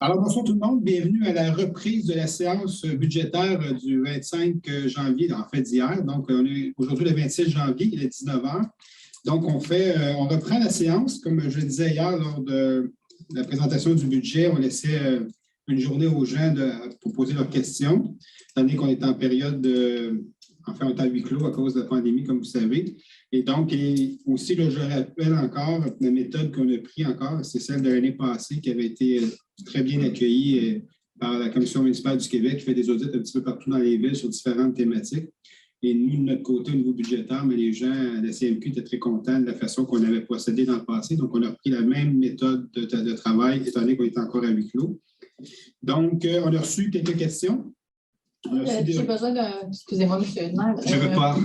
Alors, bonsoir tout le monde. Bienvenue à la reprise de la séance budgétaire du 25 janvier, en fait d'hier. Donc, on est aujourd'hui le 26 janvier, il est 19 h. Donc, on reprend la séance. Comme je le disais hier lors de la présentation du budget, on laissait une journée aux gens pour poser leurs questions, étant donné qu'on est en période on est à huis clos à cause de la pandémie, comme vous savez. Et donc, aussi, là, je rappelle encore, la méthode qu'on a prise encore, c'est celle de l'année passée qui avait été très bien accueillie par la Commission municipale du Québec qui fait des audits un petit peu partout dans les villes sur différentes thématiques. Et nous, de notre côté, au niveau budgétaire, mais les gens de la CMQ étaient très contents de la façon qu'on avait procédé dans le passé. Donc, on a pris la même méthode de travail, étant donné qu'on est encore à huis clos. Donc, on a reçu quelques questions. J'ai besoin d'un, excusez-moi, M. Edmer, je veux pas.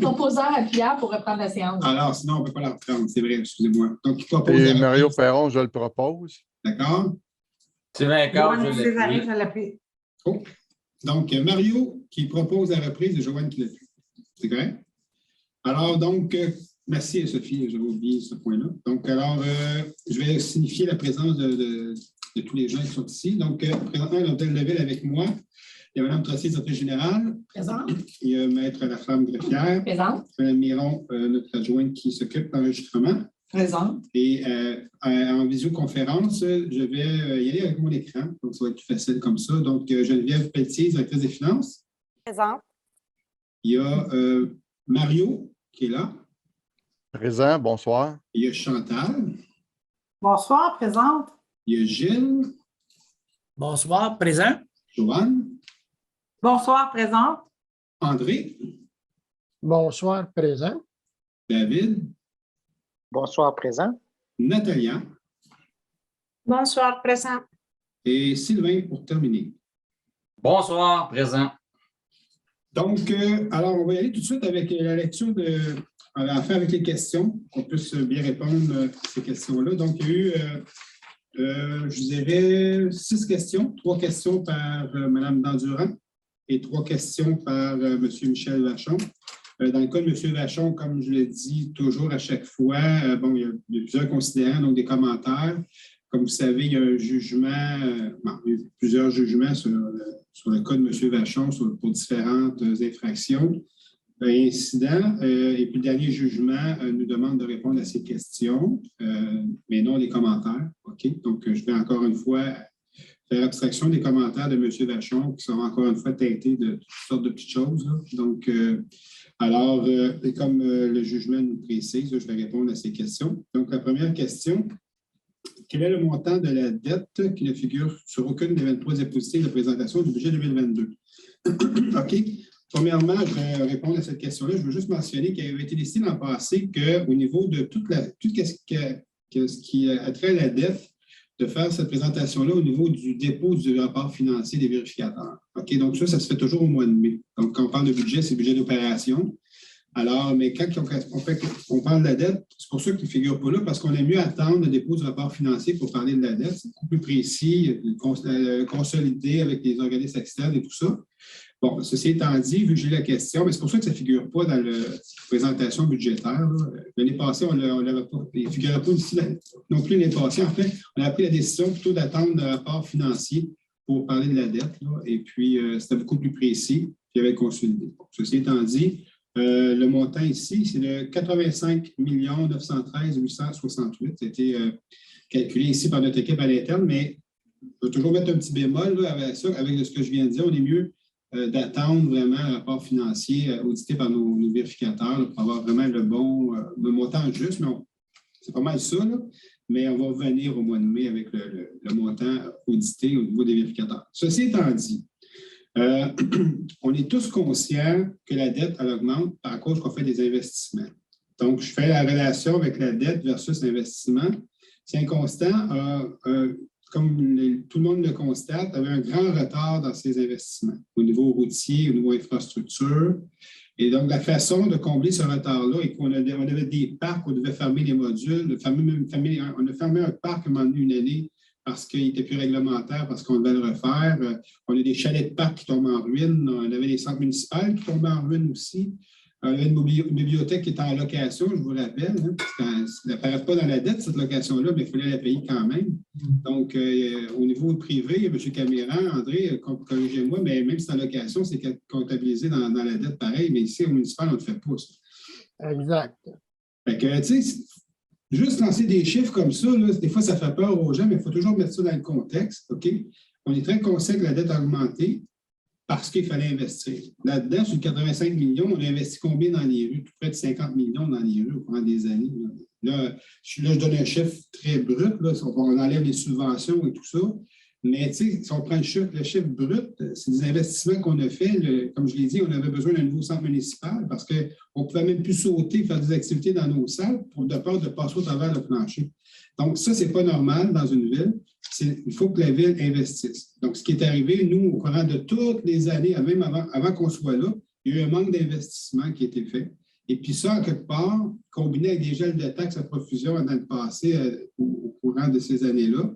proposeur appuyable pour reprendre la séance. Alors, sinon, on ne peut pas la reprendre, c'est vrai, excusez-moi. Donc, il propose. Et Mario Perron, je le propose. D'accord. Sylvain Accord, je l'appuie. Oh. Donc, Mario qui propose la reprise et Joanne qui l'appuie. C'est correct? Alors, donc, merci Sophie, j'avais oublié ce point-là. Donc, alors, je vais signifier la présence de tous les gens qui sont ici. Donc, présentement, l'hôtel de ville avec moi. Il y a Mme Trottier, directrice générale. Présente. Il y a Maître Laflamme greffière. Présente. Mme Miron, notre adjointe qui s'occupe de l'enregistrement. Présente. Et en visioconférence, je vais y aller avec mon écran. Donc, ça va être plus facile comme ça. Donc, Geneviève Pelletier, directrice des finances. Présente. Il y a Mario qui est là. Présent, bonsoir. Il y a Chantal. Bonsoir, présente. Il y a Gilles. bonsoir, présent. Joanne. Bonsoir, présente. André. Bonsoir, présent. David. Bonsoir, présent. Natalia. Bonsoir, présent. Et Sylvain pour terminer. Bonsoir, présent. Donc, alors, on va y aller tout de suite avec la lecture on va faire avec les questions, qu'on puisse bien répondre à ces questions-là. Donc, il y a eu, je dirais, 6 questions, 3 questions par Mme Dandurand et 3 questions par M. Michel Vachon. Dans le cas de M. Vachon, comme je l'ai dit toujours à chaque fois, il y a plusieurs considérants, donc des commentaires. Comme vous savez, il y a un jugement, il y a plusieurs jugements sur le cas de M. Vachon pour différentes infractions et incidents. Et puis le dernier jugement nous demande de répondre à ces questions, mais non les commentaires. OK? Donc, je vais encore une fois faire abstraction des commentaires de M. Vachon qui sont encore une fois teintés de toutes sortes de petites choses. Là. Donc, alors, comme le jugement nous précise, je vais répondre à ces questions. Donc, la première question. Quel est le montant de la dette qui ne figure sur aucune des 23 diapositives de présentation du budget 2022? OK. Premièrement, je vais répondre à cette question-là. Je veux juste mentionner qu'il avait été décidé dans le passé qu'au niveau de tout ce qui a trait à la dette, de faire cette présentation-là au niveau du dépôt du rapport financier des vérificateurs. OK. Donc, ça se fait toujours au mois de mai. Donc, quand on parle de budget, c'est budget d'opération. Alors, mais quand on parle de la dette, c'est pour ça qu'il ne figure pas là, parce qu'on aime mieux attendre le dépôt du rapport financier pour parler de la dette. C'est beaucoup plus précis, consolidé avec les organismes externes et tout ça. Bon, ceci étant dit, vu que j'ai la question, mais c'est pour ça que ça ne figure pas dans la présentation budgétaire. L'année passée, on l'avait pas. Il ne figurait pas ici non plus l'année passée. En fait, on a pris la décision plutôt d'attendre le rapport financier pour parler de la dette. Là, et puis, c'était beaucoup plus précis, puis il y avait consolidé. Bon, ceci étant dit, le montant ici, c'est de 85 913 868. Ça a été calculé ici par notre équipe à l'interne, mais je vais toujours mettre un petit bémol là, avec ça, avec ce que je viens de dire. On est mieux d'attendre vraiment un rapport financier audité par nos vérificateurs là, pour avoir vraiment le montant juste. Mais c'est pas mal ça, là, mais on va revenir au mois de mai avec le montant audité au niveau des vérificateurs. Ceci étant dit, on est tous conscients que la dette, elle augmente par cause qu'on fait des investissements. Donc, je fais la relation avec la dette versus l'investissement. C'est inconstant, comme tout le monde le constate, avait un grand retard dans ses investissements au niveau routier, au niveau infrastructure. Et donc, la façon de combler ce retard-là est qu'on avait des parcs, on devait fermer les modules. On a fermé un parc à un moment donné, une année, parce qu'il n'était plus réglementaire, parce qu'on devait le refaire. On a des chalets de parc qui tombent en ruine. On avait des centres municipaux qui tombent en ruine aussi. Il y a une bibliothèque qui est en location, je vous rappelle. Hein, ça n'apparaît pas dans la dette, cette location-là, mais il fallait la payer quand même. Donc, au niveau privé, M. Caméran, André, corrigez-moi, mais même si c'est en location, c'est comptabilisé dans la dette pareil, mais ici, au municipal, on ne le fait pas, ça. Exact. Fait que, tu sais, juste lancer des chiffres comme ça, là, des fois, ça fait peur aux gens, mais il faut toujours mettre ça dans le contexte, OK? On est très conscient que la dette a augmenté parce qu'il fallait investir. Là-dedans, sur 85 millions, on a investi combien dans les rues? Tout près de 50 millions dans les rues au cours des années. Là, je donne un chiffre très brut, là, on enlève les subventions et tout ça, mais si on prend le chiffre brut, c'est des investissements qu'on a fait. Comme je l'ai dit, on avait besoin d'un nouveau centre municipal parce qu'on ne pouvait même plus sauter, faire des activités dans nos salles de peur de passer au travers le plancher. Donc, ça, ce n'est pas normal dans une ville. Il faut que la ville investisse. Donc, ce qui est arrivé, nous, au courant de toutes les années, même avant qu'on soit là, il y a eu un manque d'investissement qui a été fait. Et puis ça, en quelque part, combiné avec des gels de taxes à profusion dans le passé au courant de ces années-là,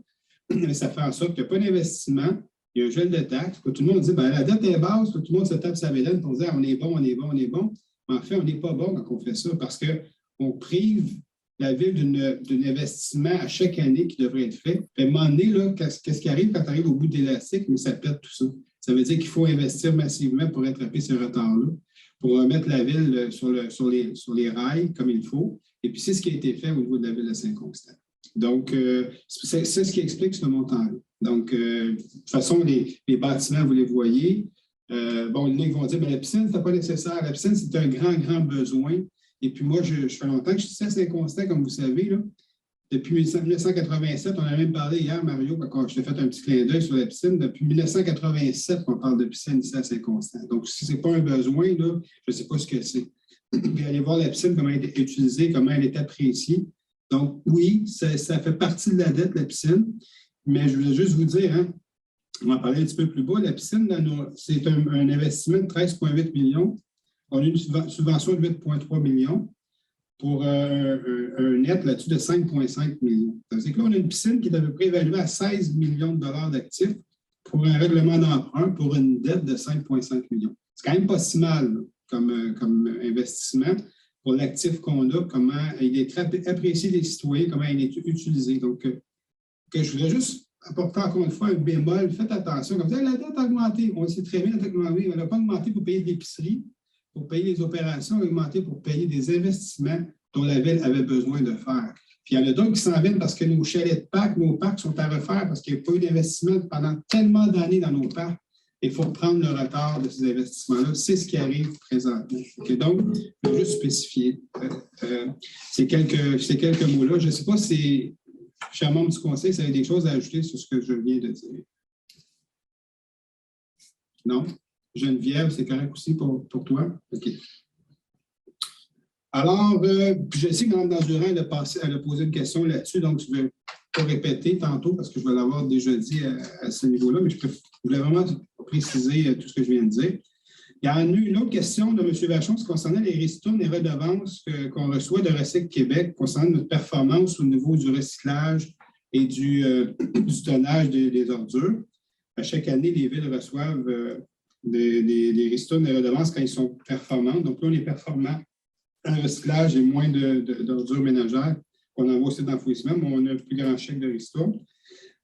ça fait en sorte qu'il n'y a pas d'investissement, il y a un gel de taxes. Tout le monde dit, bien, la dette est basse, tout le monde se tape sa bédaine pour dire, on est bon, on est bon, on est bon. Mais en fait, on n'est pas bon quand on fait ça parce qu'on prive la ville d'un investissement à chaque année qui devrait être fait. Puis à un moment donné, là, qu'est-ce qui arrive quand tu arrives au bout de l'élastique, mais ça pète tout ça. Ça veut dire qu'il faut investir massivement pour rattraper ce retard-là, pour remettre la ville sur les rails comme il faut. Et puis, c'est ce qui a été fait au niveau de la ville de Saint-Constant. Donc, c'est ce qui explique ce montant-là. Donc, de toute façon, les bâtiments, vous les voyez. Bon, il y en a qui vont dire, la piscine, ce n'est pas nécessaire. La piscine, c'est un grand, grand besoin. Et puis moi, je fais longtemps que je suis ici à Saint-Constant, comme vous savez. Là. Depuis 1987, on a même parlé hier, Mario, quand je t'ai fait un petit clin d'œil sur la piscine. Depuis 1987, on parle de piscine ici à Saint-Constant. Donc, si ce n'est pas un besoin, là, je ne sais pas ce que c'est. Puis aller voir la piscine, comment elle est utilisée, comment elle est appréciée. Donc, oui, ça fait partie de la dette, la piscine. Mais je voulais juste vous dire, hein, on va en parler un petit peu plus bas. La piscine, c'est un investissement de 13,8 millions. On a une subvention de 8,3 millions pour un net là-dessus de 5,5 millions. C'est que là, on a une piscine qui est à peu près évaluée à 16 millions de dollars d'actifs pour un règlement d'emprunt pour une dette de 5,5 millions. C'est quand même pas si mal là, comme investissement pour l'actif qu'on a, comment il est apprécié des citoyens, comment il est utilisé. Donc, que je voudrais juste apporter encore une fois un bémol. Faites attention. Comme ça, la dette a augmenté. On sait très bien, la dette a augmenté. Elle n'a pas augmenté pour payer de l'épicerie, pour payer les opérations, elle a augmenté pour payer des investissements dont la ville avait besoin de faire. Puis il y en a d'autres qui s'en viennent parce que nos chalets de parcs, nos parcs sont à refaire parce qu'il n'y a pas eu d'investissement pendant tellement d'années dans nos parcs. Il faut prendre le retard de ces investissements-là. C'est ce qui arrive présentement. Okay, donc, je veux juste spécifier ces quelques mots-là. Je ne sais pas si, cher membre du conseil, si vous avez des choses à ajouter sur ce que je viens de dire. Non? Geneviève, c'est correct aussi pour toi? OK. Alors, je sais que Mme Dandurand, elle a posé une question là-dessus, donc je ne vais pas répéter tantôt parce que je vais l'avoir déjà dit à ce niveau-là, mais je voulais vraiment préciser tout ce que je viens de dire. Il y a eu une autre question de M. Vachon qui concernait les ristournes et redevances qu'on reçoit de Recycle Québec concernant notre performance au niveau du recyclage et du tonnage des ordures. À chaque année, les villes reçoivent des ristournes et redevances quand ils sont performants. Donc là, on est performant en recyclage et moins d'ordures ménagères qu'on envoie aussi d'enfouissement, mais on a un plus grand chèque de ristourne.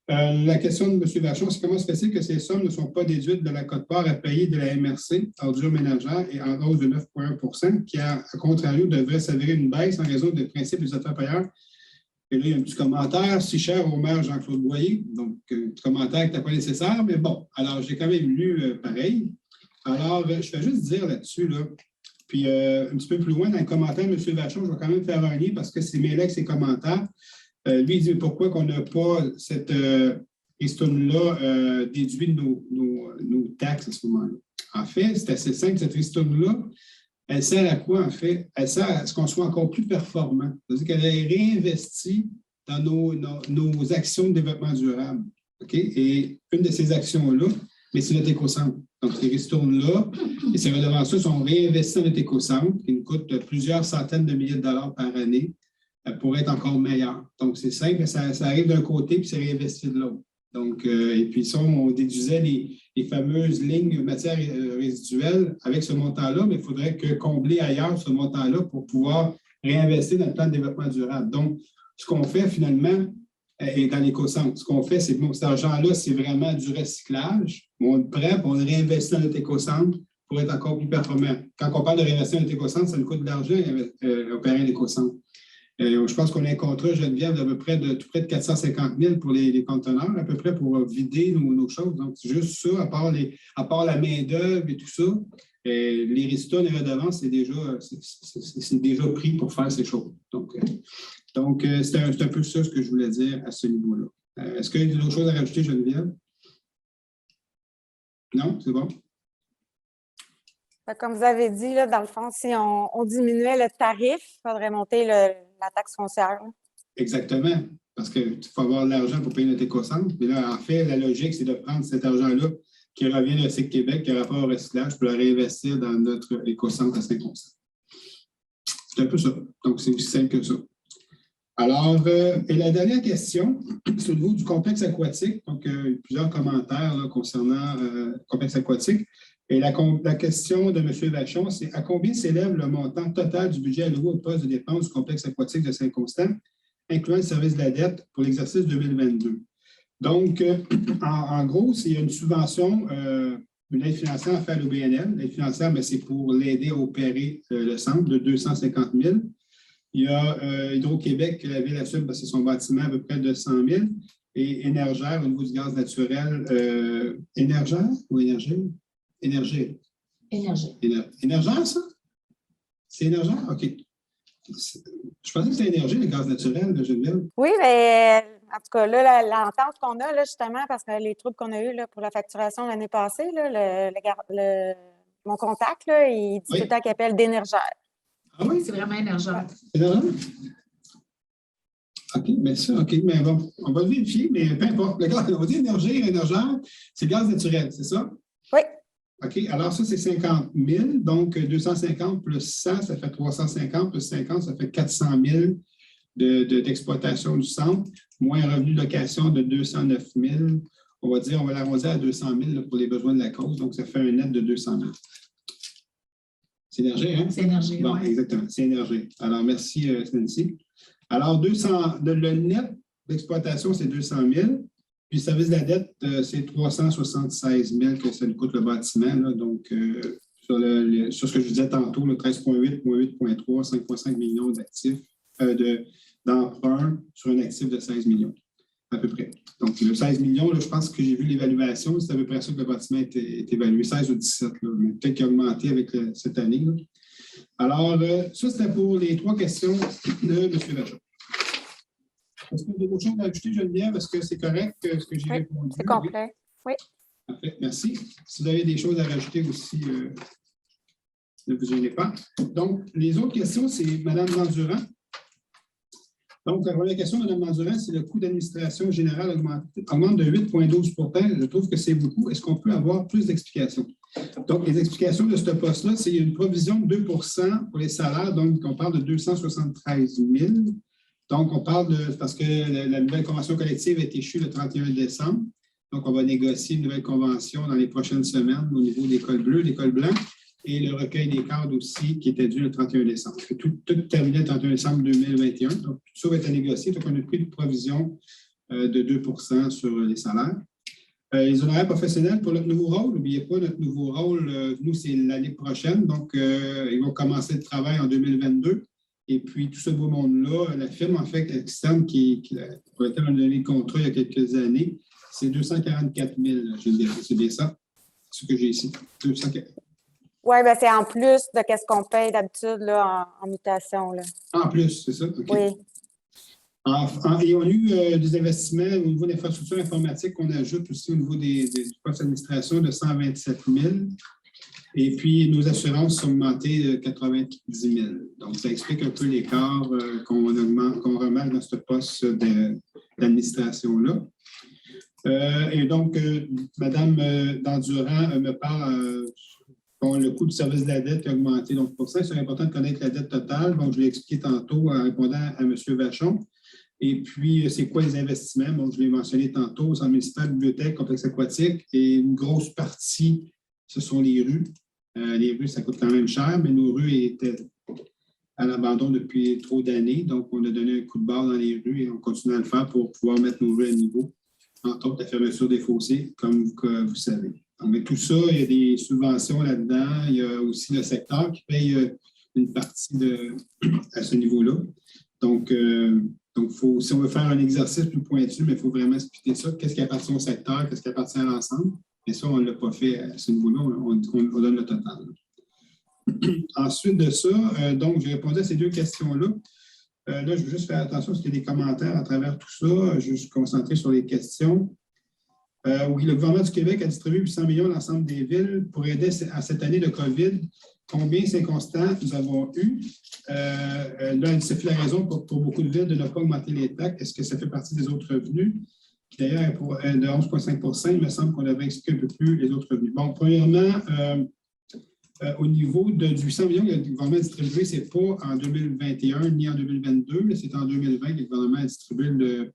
La question de M. Vachon, c'est comment se fait-il que ces sommes ne sont pas déduites de la quote-part à payer de la MRC, ordures ménagères, et en hausse de 9,1 qui, à contrario, devrait s'avérer une baisse en raison des principes des autres payeurs. Et là, il y a un petit commentaire, si cher au maire Jean-Claude Boyer. Donc, un petit commentaire qui n'était pas nécessaire, mais bon, alors j'ai quand même lu pareil. Alors, je vais juste dire là-dessus, là, puis un petit peu plus loin dans le commentaire, M. Vachon, je vais quand même faire un lien parce que c'est mêlé avec ses commentaires. Lui, il dit pourquoi qu'on n'a pas cette ristourne-là déduit de nos taxes à ce moment-là. En fait, c'est assez simple, cette ristourne-là, elle sert à quoi, en fait? Elle sert à ce qu'on soit encore plus performant. C'est-à-dire qu'elle est réinvestie dans nos actions de développement durable. Okay? Et une de ces actions-là, mais c'est notre écocentre. Donc, ces ristournes-là et ces redevances-là sont réinvesties dans notre écocentre qui nous coûte plusieurs centaines de milliers de dollars par année pour être encore meilleur. Donc, c'est simple, ça arrive d'un côté puis c'est réinvesti de l'autre. Donc, et puis ça, on déduisait les fameuses lignes matières résiduelles avec ce montant-là, mais il faudrait combler ailleurs ce montant-là pour pouvoir réinvestir dans le plan de développement durable. Donc, ce qu'on fait finalement, et dans l'éco-centre, ce qu'on fait, c'est que cet argent-là, c'est vraiment du recyclage. On le prend, puis on le réinvestit dans notre éco-centre pour être encore plus performant. Quand on parle de réinvestir dans notre éco-centre, ça nous coûte de l'argent opérer un éco-centre. Je pense qu'on a un contrat, Geneviève, d'à peu près de tout près de 450 000 pour les conteneurs, à peu près pour vider nos choses. Donc, c'est juste ça, à part la main-d'œuvre et tout ça. Les résultats, les redevances, c'est déjà pris pour faire ces choses. Donc, c'est un peu ça ce que je voulais dire à ce niveau-là. Est-ce qu'il y a d'autres choses à rajouter, Geneviève? Non, c'est bon? Comme vous avez dit, là, dans le fond, si on diminuait le tarif, il faudrait monter la taxe foncière. Exactement. Parce qu'il faut avoir de l'argent pour payer notre éco-centre. Mais là, en fait, la logique, c'est de prendre cet argent-là qui revient de SIC Québec, qui a rapport au recyclage, pour le réinvestir dans notre éco-centre à Saint-Constant. C'est un peu ça. Donc, c'est aussi simple que ça. Alors, et la dernière question, c'est au niveau du complexe aquatique. Donc, plusieurs commentaires là, concernant le complexe aquatique. Et la question de M. Vachon, c'est à combien s'élève le montant total du budget alloué au poste de dépense du complexe aquatique de Saint-Constant, incluant le service de la dette pour l'exercice 2022? Donc, en gros, il y a une subvention, une aide financière à faire à l'OBNL. L'aide financière, c'est pour l'aider à opérer le centre de 250 000. Il y a Hydro-Québec, la ville assume, c'est son bâtiment, à peu près de 100 000. Et Énergère, au niveau du gaz naturel, Énergère ou Énergie? Énergie. Énergère, ça? C'est Énergère? OK. Je pensais que c'était Énergie, le gaz naturel de Geneviève. Oui, mais en tout cas, là, l'entente qu'on a, là, justement, parce que les troubles qu'on a eus là, pour la facturation l'année passée, là, mon contact, là, il dit tout le temps qu'il appelle d'Énergère. Ah oui? C'est vraiment énergère. Énergère? OK, mais ça, OK, mais bon, on va le vérifier, mais peu importe. Le gaz, on dit Énergère, c'est le gaz naturel, c'est ça? Oui. OK, alors ça, c'est 50 000. Donc, 250 plus 100, ça fait 350 plus 50, ça fait 400 000 d'exploitation du centre, moins un revenu de location de 209 000. On va dire, on va l'arrondir à 200 000 là, pour les besoins de la cause. Donc, ça fait un net de 200 000. C'est énergie, hein? C'est énergie, bon, oui. Exactement, c'est énergie. Alors, merci, Nancy. Alors, le net d'exploitation, c'est 200 000. Puis, le service de la dette, c'est 376 000 que ça nous coûte le bâtiment. Là. Donc, sur ce que je disais tantôt, 13,8, 8,3, 5,5 millions d'actifs, d'emprunts sur un actif de 16 millions, à peu près. Donc, le 16 millions, là, je pense que j'ai vu l'évaluation, c'est à peu près ça que le bâtiment est évalué, 16 ou 17, là, mais peut-être qu'il a augmenté avec cette année. Là. Alors, ça, c'était pour les 3 questions de M. Vachon. Est-ce qu'il y a d'autres choses à ajouter, Geneviève? Est-ce que c'est correct ce que j'ai répondu? C'est complet. Oui. Parfait, merci. Si vous avez des choses à rajouter aussi, ne vous gênez pas. Donc, les autres questions, c'est Mme Dandurand. Donc, la première question, Mme Dandurand, c'est le coût d'administration générale augmente de 8,12 %. Je trouve que c'est beaucoup. Est-ce qu'on peut avoir plus d'explications? Donc, les explications de ce poste-là, c'est une provision de 2 pour les salaires. Donc, on parle de 273 000. Donc, on parle parce que la nouvelle convention collective est échue le 31 décembre. Donc, on va négocier une nouvelle convention dans les prochaines semaines au niveau des cols bleus, des cols blancs et le recueil des cadres aussi qui était dû le 31 décembre. Tout terminé le 31 décembre 2021. Donc, tout ça va être à négocier. Donc, on a pris une provision de 2 % sur les salaires. Les honoraires professionnels pour notre nouveau rôle, n'oubliez pas, notre nouveau rôle, nous, c'est l'année prochaine. Donc, ils vont commencer le travail en 2022. Et puis, tout ce beau monde-là, la firme, en fait, externe pour laquelle on a donné le contrat il y a quelques années, c'est 244 000. C'est bien ça, ce que j'ai ici. 244. Oui, c'est en plus de ce qu'on paye d'habitude là, en mutation. Là. En plus, c'est ça? Okay. Oui. Et on a eu des investissements au niveau d'infrastructures informatiques qu'on ajoute aussi au niveau du poste d'administration de 127 000. Et puis, nos assurances sont augmentées de 90 000. Donc, ça explique un peu l'écart qu'on remarque dans ce poste d'administration-là. Et donc, Mme Dandurand me parle, le coût du service de la dette a augmenté. Donc, pour ça, c'est important de connaître la dette totale. Donc, je l'ai expliqué tantôt en répondant à M. Vachon. Et puis, c'est quoi les investissements? Bon, je l'ai mentionné tantôt, centre municipal, bibliothèque, complexe aquatique. Et une grosse partie, ce sont les rues. Les rues, ça coûte quand même cher, mais nos rues étaient à l'abandon depuis trop d'années. Donc, on a donné un coup de barre dans les rues et on continue à le faire pour pouvoir mettre nos rues à niveau. Entre autres, la fermeture des fossés, comme vous savez. Donc, mais tout ça, il y a des subventions là-dedans. Il y a aussi le secteur qui paye une partie à ce niveau-là. Donc, si on veut faire un exercice plus pointu, mais il faut vraiment expliquer ça. Qu'est-ce qui appartient au secteur, qu'est-ce qui appartient à l'ensemble? Et ça, on ne l'a pas fait à ce niveau-là. On donne le total. Ensuite de ça, donc, j'ai répondu à ces deux questions-là. Là, je veux juste faire attention parce qu'il y a des commentaires à travers tout ça. Je vais juste concentrer sur les questions. Oui, le gouvernement du Québec a distribué 800 millions à l'ensemble des villes pour aider à cette année de COVID. Combien c'est constant nous avons eu? Là, ça fait la raison pour beaucoup de villes de ne pas augmenter les taxes. Est-ce que ça fait partie des autres revenus? Qui d'ailleurs est de 11,5 %. Il me semble qu'on devrait expliquer un peu plus les autres revenus. Bon, premièrement, au niveau du 800 millions que le gouvernement a distribué, ce n'est pas en 2021 ni en 2022, mais c'est en 2020 que le gouvernement a distribué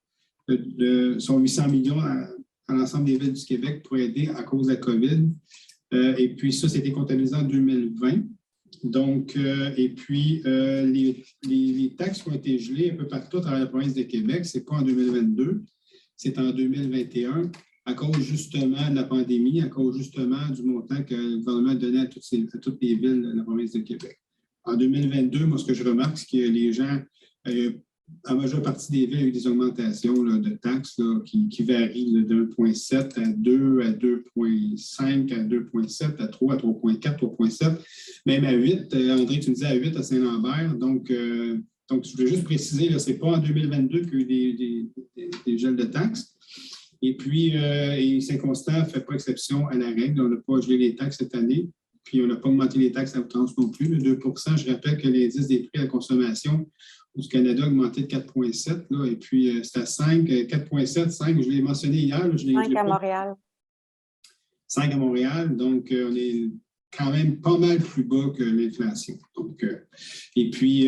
son 800 millions à l'ensemble des villes du Québec pour aider à cause de la COVID. Et puis ça, c'était comptabilisé en 2020. Donc, et puis, les taxes qui ont été gelées un peu partout à travers la province de Québec, ce n'est pas en 2022, c'est en 2021, à cause justement de la pandémie, à cause justement du montant que le gouvernement a donné à toutes les villes de la province de Québec. En 2022, moi, ce que je remarque, c'est que les gens, la majeure partie des villes ont eu des augmentations là, de taxes là, qui varient de 1,7 à 2, à 2,5, à 2,7, à 3, à 3,4, 3,7, même à 8. André, tu me disais à 8 à Saint-Lambert. Donc, je voulais juste préciser, ce n'est pas en 2022 qu'il y a eu des gels de taxes. Et puis, Saint-Constant ne fait pas exception à la règle. On n'a pas gelé les taxes cette année. Puis, on n'a pas augmenté les taxes à outrance non plus. Le 2 % je rappelle que l'indice des prix à la consommation du Canada a augmenté de 4,7 là, et puis c'est à 5, 4,7, 5, je l'ai mentionné hier. Là, 5 à Montréal. 5 à Montréal, donc on est quand même pas mal plus bas que l'inflation. Donc, et puis,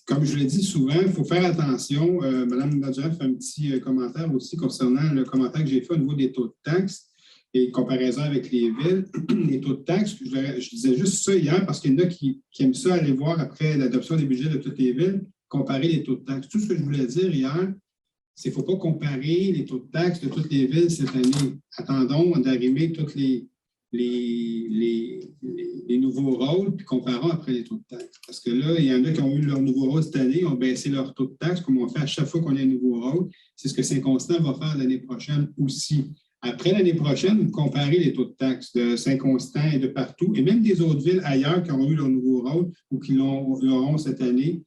comme je l'ai dit souvent, il faut faire attention. Mme Nadja fait un petit commentaire aussi concernant le commentaire que j'ai fait au niveau des taux de taxes et comparaison avec les villes. Les taux de taxes, je disais juste ça hier parce qu'il y en a qui aiment ça aller voir après l'adoption des budgets de toutes les villes, comparer les taux de taxes. Tout ce que je voulais dire hier, c'est qu'il ne faut pas comparer les taux de taxes de toutes les villes cette année. Attendons d'arriver tous les nouveaux rôles, puis comparons après les taux de taxes. Parce que là, il y en a qui ont eu leur nouveau rôle cette année, ont baissé leur taux de taxes, comme on fait à chaque fois qu'on a un nouveau rôle. C'est ce que Saint-Constant va faire l'année prochaine aussi. Après l'année prochaine, vous comparez les taux de taxes de Saint-Constant et de partout, et même des autres villes ailleurs qui ont eu leur nouveau rôle ou qui l'auront cette année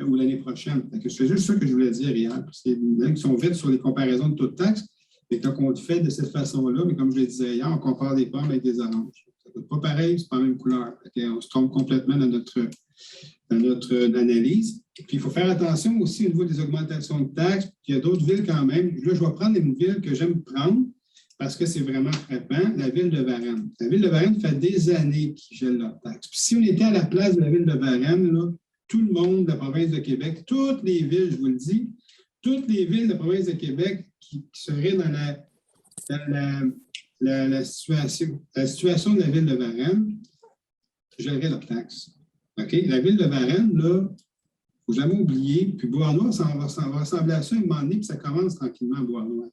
ou l'année prochaine. C'est juste ça que je voulais dire hier. Parce qu'il y a des gens qui sont vite sur les comparaisons de taux de taxes, et quand on le fait de cette façon-là, mais comme je le disais hier, on compare des pommes avec des oranges. Ça ne pas pareil, c'est pas la même couleur. On se trompe complètement dans notre analyse. Et puis, il faut faire attention aussi au niveau des augmentations de taxes. Il y a d'autres villes quand même. Là, je vais prendre une ville que j'aime prendre parce que c'est vraiment frappant, la ville de Varennes. La ville de Varennes fait des années qu'ils gèlent leurs taxes. Puis, si on était à la place de la ville de Varennes, là, tout le monde de la province de Québec, toutes les villes, je vous le dis, toutes les villes de la province de Québec qui seraient dans la situation de la ville de Varennes, gèleraient leurs taxes. Okay? La ville de Varennes, là, il ne faut jamais oublier, puis Beauharnois, ça va ressembler à ça à un moment donné, puis ça commence tranquillement à Beauharnois.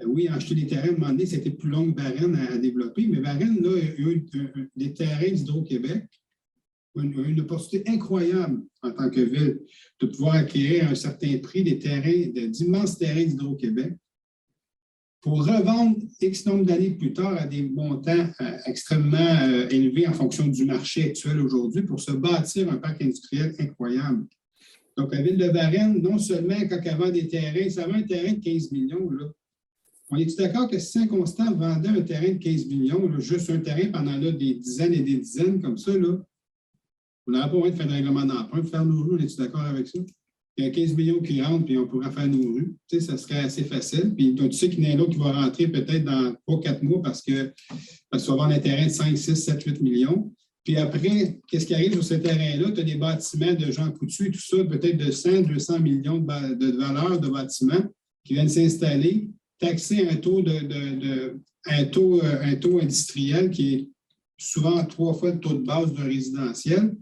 Oui, acheter des terrains, à un moment donné, c'était plus long que Varennes à développer, mais Varennes, là, il y a eu des terrains d'Hydro-Québec, une opportunité incroyable en tant que ville de pouvoir acquérir à un certain prix d'immenses terrains d'Hydro-Québec pour revendre X nombre d'années plus tard à des montants extrêmement élevés en fonction du marché actuel aujourd'hui pour se bâtir un parc industriel incroyable. Donc, la ville de Varennes, non seulement quand elle vend des terrains, ça vend un terrain de 15 millions, là. On est d'accord que si Saint-Constant vendait un terrain de 15 millions, là, juste un terrain pendant là, des dizaines et des dizaines comme ça, là, on n'aurait pas besoin de faire un règlement d'emprunt, de faire nos rues, on est-tu d'accord avec ça? Il y a 15 millions qui rentrent, puis on pourrait faire nos rues. Tu sais, ça serait assez facile. Puis tu sais qu'il y en a un autre qui va rentrer peut-être dans 3-4 mois parce que tu vas avoir un terrain de 5, 6, 7, 8 millions. Puis après, qu'est-ce qui arrive sur ce terrain-là? Tu as des bâtiments de Jean Coutu et tout ça, peut-être de 100, 200 millions de valeur de bâtiments qui viennent s'installer, taxer un taux industriel qui est souvent 3 fois le taux de base d'un résidentiel.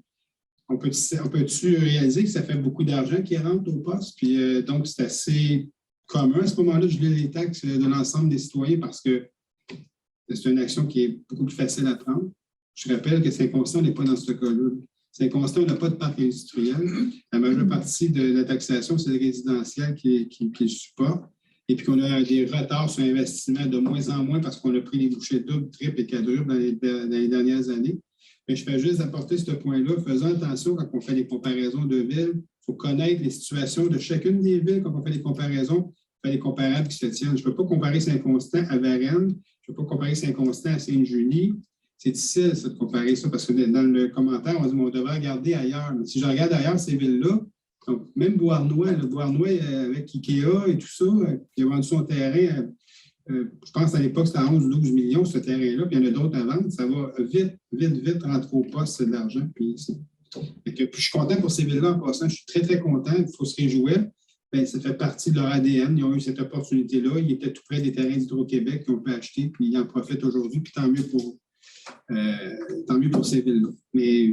On peut-tu réaliser que ça fait beaucoup d'argent qui rentre au poste? Puis donc, c'est assez commun à ce moment-là de geler les taxes de l'ensemble des citoyens parce que c'est une action qui est beaucoup plus facile à prendre. Je rappelle que Saint-Constant n'est pas dans ce cas-là. Saint-Constant n'a pas de parc industriel. La majeure partie de la taxation, c'est le résidentiel qui le supporte. Et puis qu'on a des retards sur l'investissement de moins en moins parce qu'on a pris des bouchées doubles, triples et quadruples dans les dernières années. Mais je fais juste apporter ce point-là. Faisons attention quand on fait des comparaisons de villes. Il faut connaître les situations de chacune des villes quand on fait des comparaisons. Il faut des comparables qui se tiennent. Je ne peux pas comparer Saint-Constant à Varennes. Je ne peux pas comparer Saint-Constant à Sainte-Julie. C'est difficile, ça, de comparer ça, parce que dans le commentaire, on dit qu'on devrait regarder ailleurs. Mais si je regarde ailleurs ces villes-là, donc même Beauharnois, avec Ikea et tout ça, qui a vendu son terrain, je pense à l'époque, c'était à 11 ou 12 millions, ce terrain-là, puis il y en a d'autres à vendre. Ça va vite rentrer au poste, c'est de l'argent. Puis je suis content pour ces villes-là en passant. Je suis très, très content. Il faut se réjouir. Bien, ça fait partie de leur ADN. Ils ont eu cette opportunité-là. Ils étaient tout près des terrains d'Hydro-Québec qu'ils ont pu acheter, puis ils en profitent aujourd'hui, puis tant mieux pour ces villes-là. Mais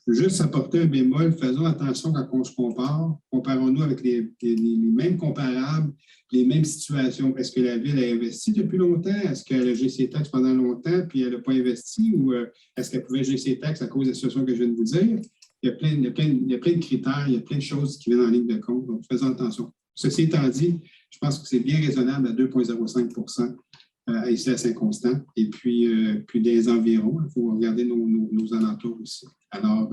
juste apporter un bémol, faisons attention quand on se compare. Comparons-nous avec les mêmes comparables, les mêmes situations. Est-ce que la ville a investi depuis longtemps? Est-ce qu'elle a gelé ses taxes pendant longtemps puis elle n'a pas investi? Ou est-ce qu'elle pouvait geler ses taxes à cause de la situation que je viens de vous dire? Il y a plein de critères, il y a plein de choses qui viennent en ligne de compte. Donc, faisons attention. Ceci étant dit, je pense que c'est bien raisonnable à 2,05 ici à Saint-Constant. Et puis des environs. Il faut regarder nos alentours aussi. Alors,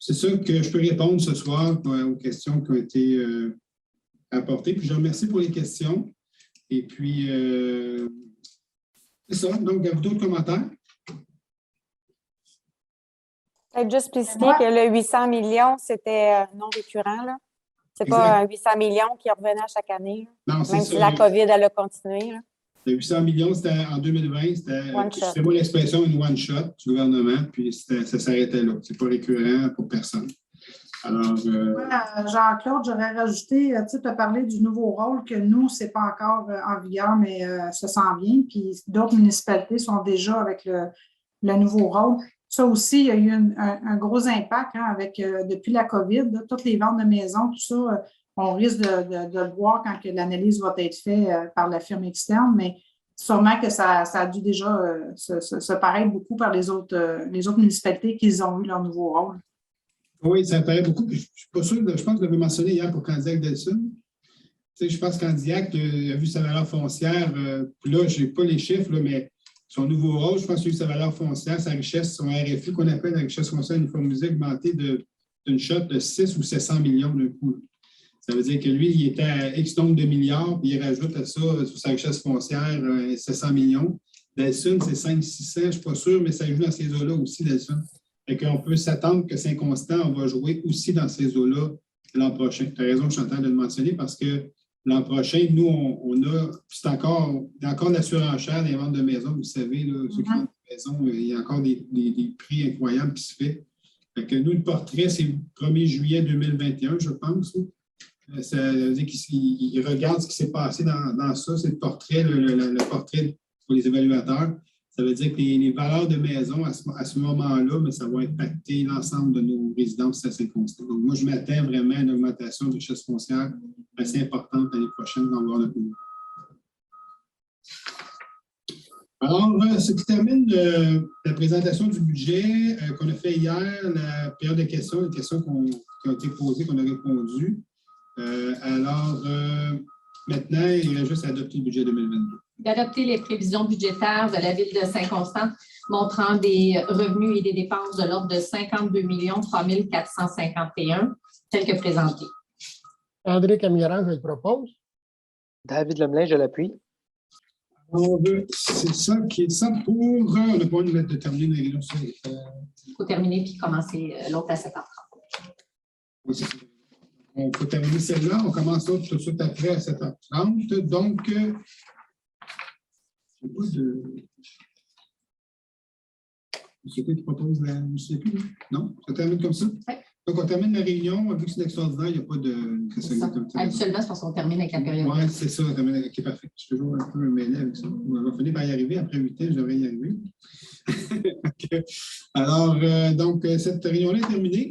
c'est ça que je peux répondre ce soir aux questions qui ont été apportées. Puis je remercie pour les questions. Et puis, c'est ça. Donc, avez-vous d'autres commentaires? Peut-être juste spécifier que le 800 millions, c'était non récurrent. Ce n'est pas un 800 millions qui revenait à chaque année. Non, même si la COVID, elle a continué. Là. Le 800 millions, c'était en 2020. C'était moi l'expression une one-shot du gouvernement, puis ça s'arrêtait là. Ce n'est pas récurrent pour personne. Alors, Jean-Claude, j'aurais rajouté, tu as parlé du nouveau rôle que nous, ce n'est pas encore en vigueur, mais ça s'en vient. Puis d'autres municipalités sont déjà avec le nouveau rôle. Ça aussi, il y a eu un gros impact depuis la COVID. Là, toutes les ventes de maisons, tout ça, on risque de le voir quand l'analyse va être faite par la firme externe, mais sûrement que ça a dû déjà se paraître beaucoup par les autres municipalités qu'ils ont eu leur nouveau rôle. Oui, ça paraît beaucoup. Je ne suis pas sûr, je pense que vous l'avez mentionné hier pour Candiac Delson. Je pense que Candiac a vu sa valeur foncière. Là, je n'ai pas les chiffres, là, mais son nouveau rôle, je pense qu'il a eu sa valeur foncière, sa richesse, son RFI, qu'on appelle la richesse foncière uniformisée, augmentée d'une shot de 6 ou 700 millions d'un coup. Ça veut dire que lui, il était à X nombre de milliards, puis il rajoute à ça, sur sa richesse foncière, 700 millions. Delson, c'est 500-600, je ne suis pas sûr, mais ça joue dans ces eaux-là aussi, Delson. Fait qu'on peut s'attendre que Saint-Constant, on va jouer aussi dans ces eaux-là l'an prochain. Tu as raison, Chantal, de le mentionner, parce que l'an prochain, nous, on a, c'est encore de la surenchère des ventes de maisons, vous savez, là, ceux qui vendent des maisons, il y a encore des prix incroyables qui se font. Fait que nous, le portrait, c'est le 1er juillet 2021, je pense. Ça veut dire qu'ils regardent ce qui s'est passé dans ça. C'est le portrait, le portrait pour les évaluateurs. Ça veut dire que les valeurs de maison, à ce moment-là, mais ça va impacter l'ensemble de nos résidences à Saint-Constant. Donc, moi, je m'attends vraiment à une augmentation de richesse foncière assez importante l'année prochaine dans le pays. Alors, ce qui termine la présentation du budget qu'on a fait hier, la période de questions, les questions qui ont été posées, qu'on a répondues. Maintenant, il reste juste à adopter le budget 2022. D'adopter les prévisions budgétaires de la Ville de Saint-Constant montrant des revenus et des dépenses de l'ordre de 52 3 451, tels que présentés. André Camiran, je le propose. David Lemelin, je l'appuie. C'est ça qui est ça pour... On n'a pas une lettre de terminer. Il faut terminer puis commencer l'autre à 7h30. Oui, c'est ça. On peut terminer celle-là. On commence l'autre tout de suite après à 7h30. Donc, C'est quoi qui propose la. Je ne sais plus. Non? Ça termine comme ça? Oui. Donc, on termine la réunion. Vu que c'est extraordinaire, il n'y a pas de. C'est ça. Habituellement, c'est parce qu'on termine avec la période. Oui, c'est ça. On termine avec. OK, parfait. Je suis toujours un peu mêlé avec ça. On va finir par y arriver. Après 8 ans, je devrais y arriver. Alors, donc, cette réunion-là est terminée.